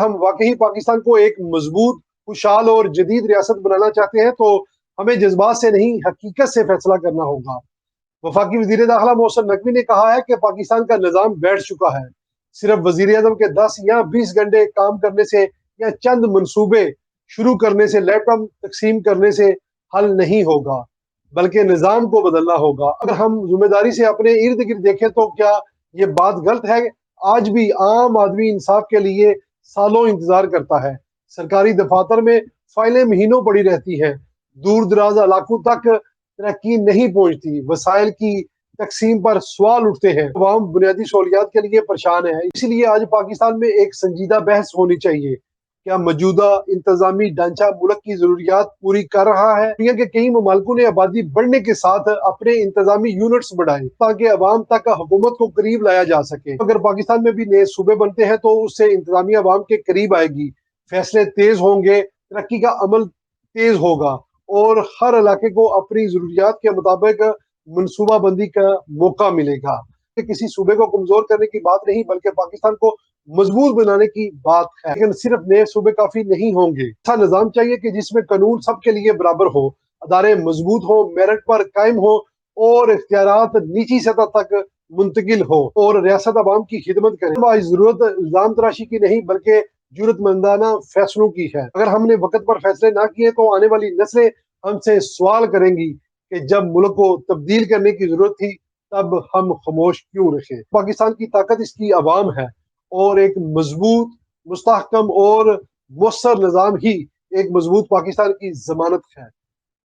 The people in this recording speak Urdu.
ہم واقعی پاکستان کو ایک مضبوط، خوشحال اور جدید ریاست بنانا چاہتے ہیں تو ہمیں جذبات سے نہیں، حقیقت سے فیصلہ کرنا ہوگا۔ وفاقی وزیر داخلہ محسن نقوی نے کہا ہے کہ پاکستان کا نظام بیٹھ چکا ہے۔ صرف وزیر اعظم کے 10 یا 20 گھنٹے کام کرنے سے یا چند منصوبے شروع کرنے سے، لیپ ٹاپ تقسیم کرنے سے حل نہیں ہوگا، بلکہ نظام کو بدلنا ہوگا۔ اگر ہم ذمہ داری سے اپنے ارد گرد دیکھیں تو کیا یہ بات غلط ہے؟ آج بھی عام آدمی انصاف کے لیے سالوں انتظار کرتا ہے۔ سرکاری دفاتر میں فائلیں مہینوں پڑی رہتی ہیں، دور دراز علاقوں تک ترقی نہیں پہنچتی، وسائل کی تقسیم پر سوال اٹھتے ہیں، عوام بنیادی سہولیات کے لیے پریشان ہے۔ اسی لیے آج پاکستان میں ایک سنجیدہ بحث ہونی چاہیے، کیا موجودہ انتظامی ڈھانچہ ملک کی ضروریات پوری کر رہا ہے؟ دنیا کے کئی ممالکوں نے آبادی بڑھنے کے ساتھ اپنے انتظامی یونٹس بڑھائے تاکہ عوام تک حکومت کو قریب لایا جا سکے۔ اگر پاکستان میں بھی نئے صوبے بنتے ہیں تو اس سے انتظامیہ عوام کے قریب آئے گی، فیصلے تیز ہوں گے، ترقی کا عمل تیز ہوگا اور ہر علاقے کو اپنی ضروریات کے مطابق منصوبہ بندی کا موقع ملے گا۔ کسی صوبے کو کمزور کرنے کی بات نہیں، بلکہ پاکستان کو مضبوط بنانے کی بات ہے۔ لیکن صرف نئے صوبے کافی نہیں ہوں گے، ایسا نظام چاہیے کہ جس میں قانون سب کے لیے برابر ہو، ادارے مضبوط ہو، میرٹ پر قائم ہو اور اختیارات نیچی سطح تک منتقل ہو اور ریاست عوام کی خدمت کرے۔ آج ضرورت الزام تراشی کی نہیں، بلکہ جرات مندانہ فیصلوں کی ہے۔ اگر ہم نے وقت پر فیصلے نہ کیے تو آنے والی نسلیں ہم سے سوال کریں گی کہ جب ملک کو تبدیل کرنے کی ضرورت تھی تب ہم خاموش کیوں رہے۔ پاکستان کی طاقت اس کی عوام ہے اور ایک مضبوط، مستحکم اور مؤثر نظام ہی ایک مضبوط پاکستان کی ضمانت ہے۔